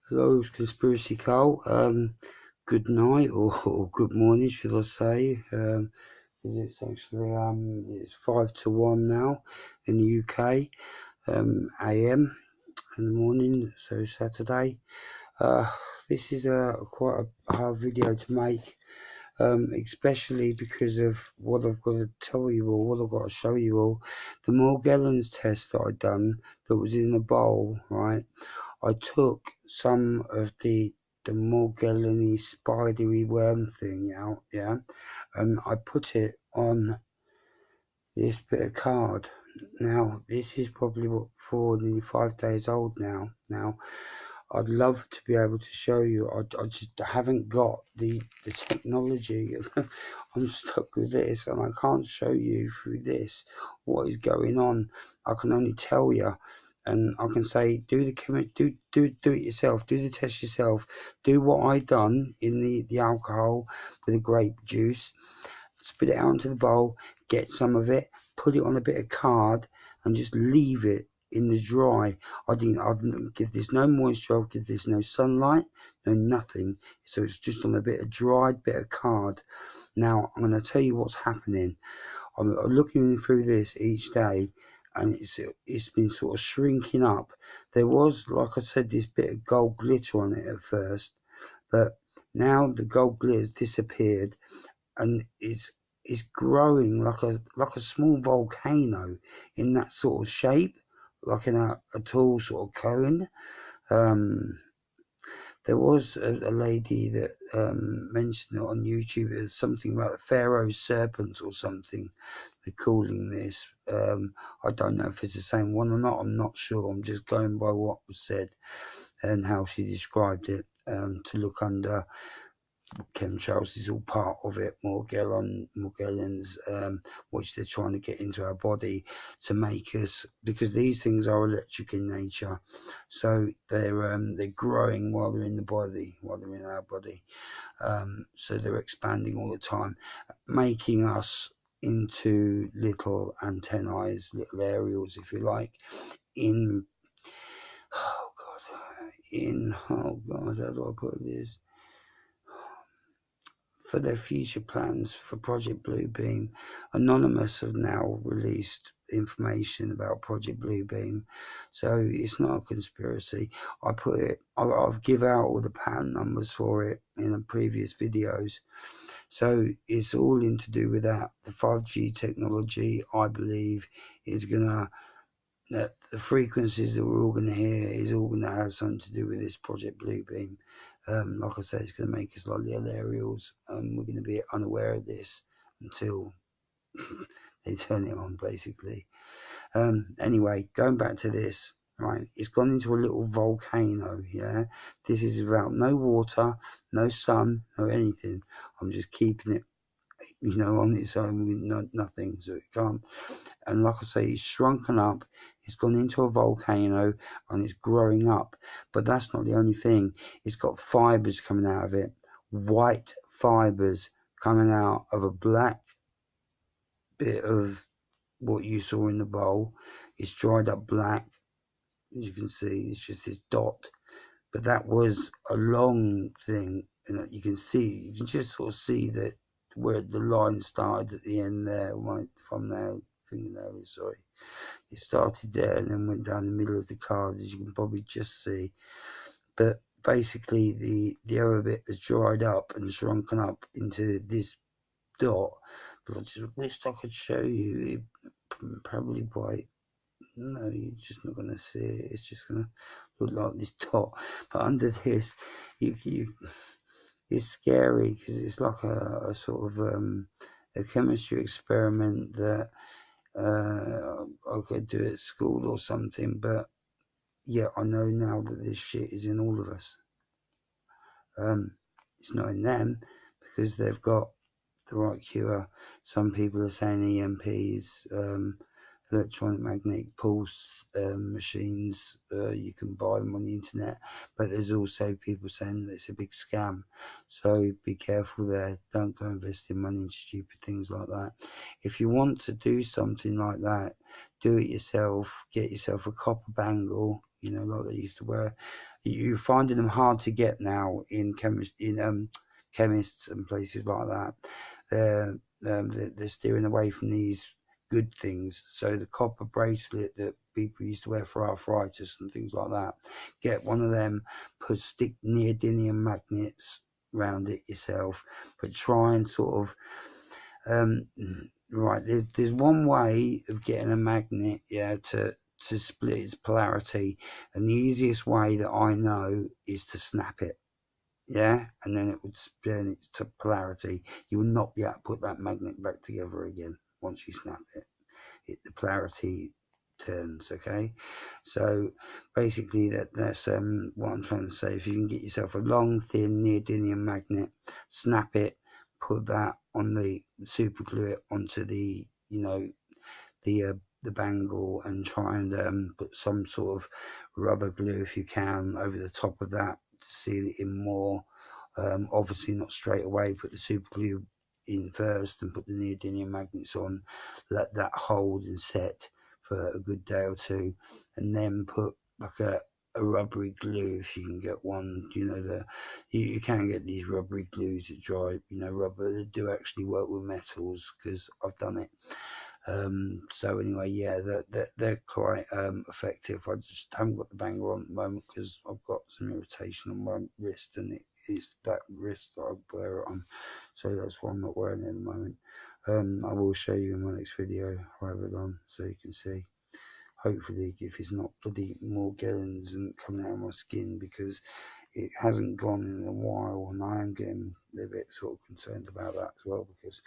Hello, Conspiracy Carl. Good night or good morning, should I say? 'Cause it's actually it's 5 to 1 now in the UK, AM in the morning, so Saturday. Uh, this is quite a hard video to make, especially because of what I've got to tell you all, what I've got to show you all. The Morgellons test that I done that was in the bowl, right? I took some of the Morgellons spidery worm thing out, yeah, and I put it on this bit of card. Now, this is probably what, 4, nearly 5 days old now. Now, I'd love to be able to show you. I just haven't got the technology. I'm stuck with this, and I can't show you through this what is going on. I can only tell you, and I can say, do it yourself. Do the test yourself. Do what I done in the alcohol with the grape juice. Spit it out into the bowl. Get some of it. Put it on a bit of card, and just leave it in the dry. I've give this no moisture, I've give this no sunlight, no nothing. So it's just on a bit of dried bit of card. Now I'm going to tell you what's happening. I'm looking through this each day, and it's been sort of shrinking up. There was, like I said, this bit of gold glitter on it at first, but now the gold glitter has disappeared, and it's growing like a small volcano in that sort of shape, like in a tall sort of cone. Um, there was a lady that mentioned it on YouTube. It's something about the Pharaoh's serpents or something. They're calling this. I don't know if it's the same one or not. I'm not sure. I'm just going by what was said and how she described it. To look under chemtrails is all part of it. Morgellons, which they're trying to get into our body to make us, because these things are electric in nature, so they're growing while they're in the body, while they're in our body. So they're expanding all the time, making us into little antennae, little aerials, if you like, in oh god, how do I put this? For their future plans for Project Bluebeam. Anonymous have now released information about Project Bluebeam, so it's not a conspiracy. I've give out all the patent numbers for it in the previous videos, so it's all in to do with that. The 5G technology, I believe, is gonna the frequencies that we're all going to hear is all going to have something to do with this Project Bluebeam. Like I said, it's going to make us like little aerials. We're going to be unaware of this until they turn it on, basically. Anyway, going back to this, right? It's gone into a little volcano. Yeah, this is about no water, no sun, no anything. I'm just keeping it, on its own with nothing, so it can't. And like I say, it's shrunken up, it's gone into a volcano, and it's growing up. But that's not the only thing. It's got fibers coming out of it, white fibers coming out of a black bit of what you saw in the bowl. It's dried up black, as you can see. It's just this dot, but that was a long thing, and you can just sort of see that where the line started at the end there, right from there, fingernail, sorry. It started there and then went down the middle of the card, as you can probably just see. But basically, the other bit has dried up and shrunken up into this dot. But I just wished I could show you it, probably by. No, you're just not going to see it. It's just going to look like this dot. But under this, it's scary because it's like a sort of a chemistry experiment that I could do at school or something. But yeah, I know now that this shit is in all of us. It's not in them because they've got the right cure. Some people are saying EMPs, electronic magnetic pulse machines. You can buy them on the internet, but there's also people saying that it's a big scam. So be careful there. Don't go investing money in stupid things like that. If you want to do something like that, do it yourself. Get yourself a copper bangle, like they used to wear. You're finding them hard to get now in chemists and places like that. They're steering away from these good things. So the copper bracelet that people used to wear for arthritis and things like that, get one of them, stick neodymium magnets around it yourself, but try and sort of right. There's one way of getting a magnet, yeah, to split its polarity, and the easiest way that I know is to snap it, yeah, and then it would spin its to polarity. You will not be able to put that magnet back together again once you snap it. The polarity turns, okay. So basically that's what I'm trying to say. If you can get yourself a long thin neodymium magnet, snap it, put that on the super glue it onto the the bangle, and try and put some sort of rubber glue if you can over the top of that to seal it in more. Obviously not straight away, put the super glue in first and put the neodymium magnets on, let that hold and set for a good day or two, and then put like a rubbery glue if you can get one. You can get these rubbery glues that dry, rubber, that do actually work with metals, because I've done it. So anyway, yeah, they're quite effective. I just haven't got the banger on at the moment because I've got some irritation on my wrist, and it is that wrist that I wear it on. So that's why I'm not wearing it at the moment. I will show you in my next video how I have it on, so you can see. Hopefully, if it's not bloody Morgellons and coming out of my skin, because it hasn't gone in a while, and I am getting a bit sort of concerned about that as well, because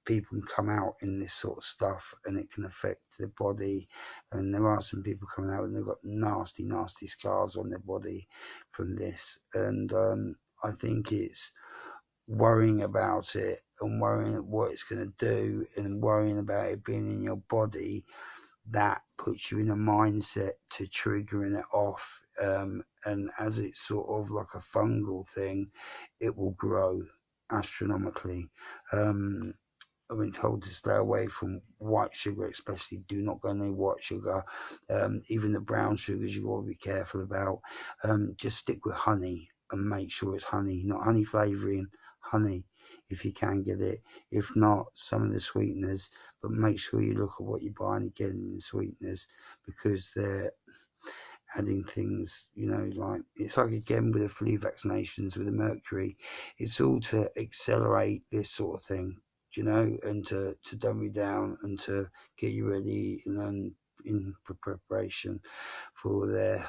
people can come out in this sort of stuff and it can affect their body. And there are some people coming out and they've got nasty scars on their body from this. And I think it's worrying about it and worrying what it's going to do and worrying about it being in your body, that puts you in a mindset to triggering it off. And as it's sort of like a fungal thing, it will grow astronomically. I've been told to stay away from white sugar, especially. Do not go near white sugar. Even the brown sugars you've got to be careful about. Just stick with honey and make sure it's honey, not honey flavouring, honey, if you can get it. If not, some of the sweeteners, but make sure you look at what you're buying again in sweeteners, because they're adding things, like it's like again with the flu vaccinations with the mercury. It's all to accelerate this sort of thing, and to dumb you down and to get you ready and then in preparation for their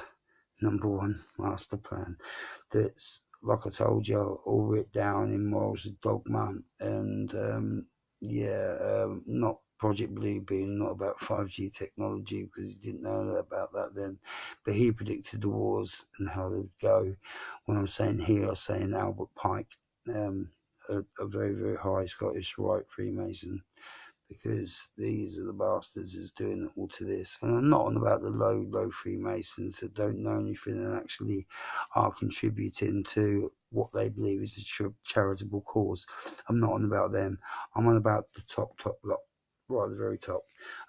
number one master plan. That's, like I told you, all written down in Morals of Dogma, and not Project Blue Beam, not about 5G technology, because he didn't know about that then, but he predicted the wars and how they would go. When I'm saying he, I'm saying Albert Pike, a very, very high Scottish Rite Freemason, because these are the bastards that's doing all to this. And I'm not on about the low Freemasons that don't know anything and actually are contributing to what they believe is a charitable cause. I'm not on about them. I'm on about the top lot, right at the very top.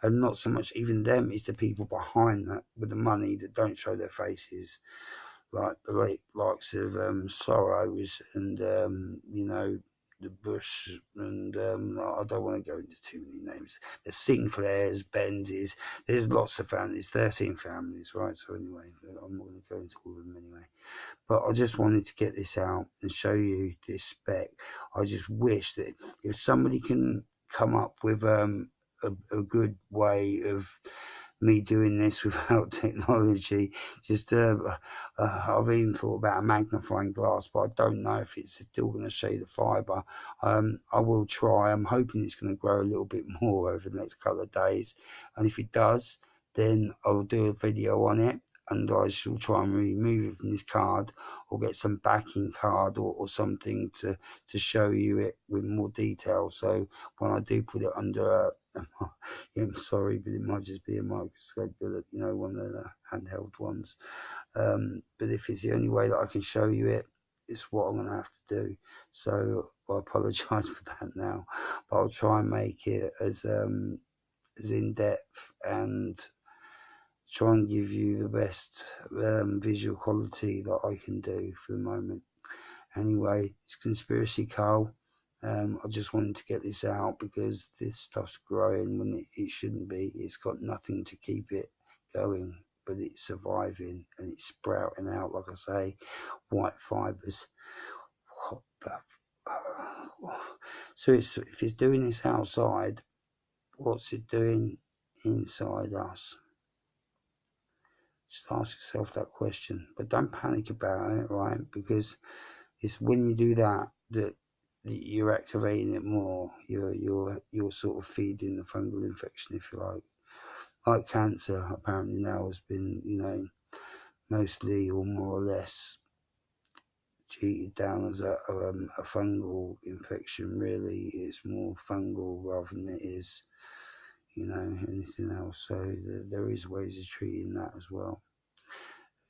And not so much even them, it's the people behind that with the money that don't show their faces, like the likes of Sorrows and the Bush, and I don't want to go into too many names. There's Sinclairs, Benzes, there's lots of families, 13 families, right? So anyway, I'm not going to go into all of them anyway. But I just wanted to get this out and show you this spec. I just wish that if somebody can come up with a good way of me doing this without technology. Just I've even thought about a magnifying glass, but I don't know if it's still going to show you the fibre. I will try. I'm hoping it's going to grow a little bit more over the next couple of days, and if it does, then I'll do a video on it, and I shall try and remove it from this card, or get some backing card or something to show you it with more detail. So when I do put it under I'm sorry, but it might just be a microscope, but one of the handheld ones. But if it's the only way that I can show you it, it's what I'm going to have to do. So I apologise for that now, but I'll try and make it as in depth and try and give you the best visual quality that I can do for the moment. Anyway, it's Conspiracy Carl. I just wanted to get this out because this stuff's growing when it shouldn't be. It's got nothing to keep it going, but it's surviving and it's sprouting out, like I say, white fibres. What the? So if it's doing this outside, what's it doing inside us? Just ask yourself that question, but don't panic about it, right? Because it's when you do that that you're activating it more. You're sort of feeding the fungal infection, if you like. Like cancer, apparently now has been, mostly or more or less treated down as a fungal infection. Really, it's more fungal rather than it is, anything else. So there is ways of treating that as well.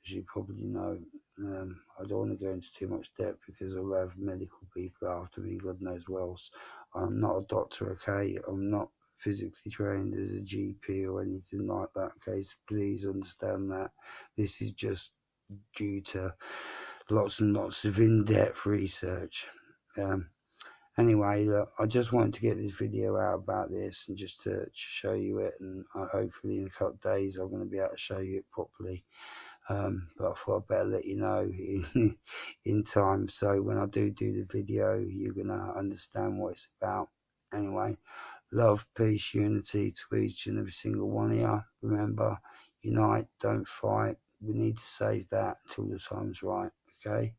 As you probably know, I don't want to go into too much depth because I'll have medical people after me, God knows what else. I'm not a doctor, okay? I'm not physically trained as a GP or anything like that, okay? So please understand that this is just due to lots and lots of in-depth research. Anyway, look, I just wanted to get this video out about this and just to show you it, and hopefully in a couple of days I'm going to be able to show you it properly. But I thought I'd better let you know in time, so when I do the video you're going to understand what it's about. Anyway, love, peace, unity to each and every single one of you. Remember, unite, don't fight. We need to save that till the time's right, okay?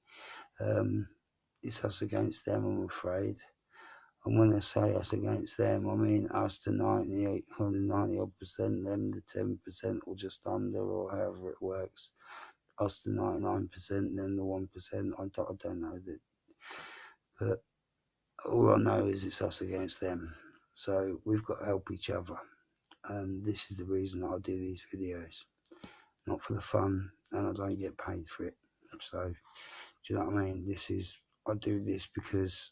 It's us against them, I'm afraid. And when I say us against them, I mean us to 98, 90 odd percent, them the 10% or just under, or however it works. Us to 99%, then the 1%. I don't know that, but all I know is it's us against them. So we've got to help each other, and this is the reason I do these videos. Not for the fun, and I don't get paid for it. So, do you know what I mean? I do this because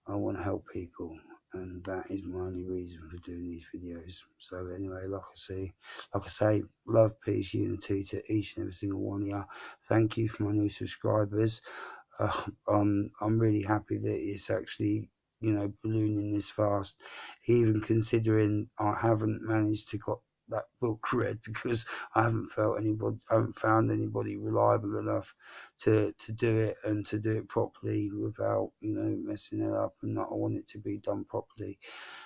I want to help people, and that is my only reason for doing these videos. So anyway, like I say, love, peace, unity to each and every single one of you. Thank you for my new subscribers. I'm really happy that it's actually, ballooning this fast, even considering I haven't managed to got that book read because I haven't found anybody reliable enough to do it and to do it properly without, messing it up, and I want it to be done properly.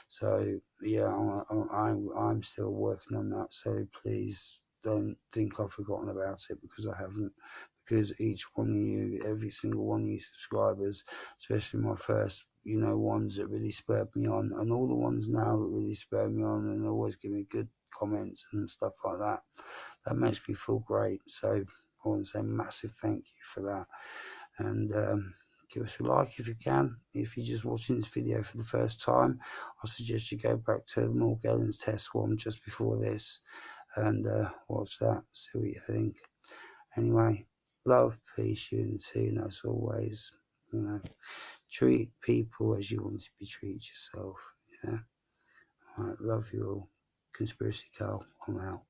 So yeah, I'm still working on that, so please don't think I've forgotten about it, because I haven't. Because each one of you, every single one of you subscribers, especially my first, ones that really spurred me on, and all the ones now that really spur me on and always give me good comments and stuff like that, that makes me feel great. So I want to say massive thank you for that, and give us a like if you can. If you're just watching this video for the first time, I suggest you go back to the Morgellons test one just before this and watch that, see what you think. Anyway, love, peace, unity, and as always, treat people as you want to be treated yourself. Alright, love you all. Conspiracy Carl, I'm out.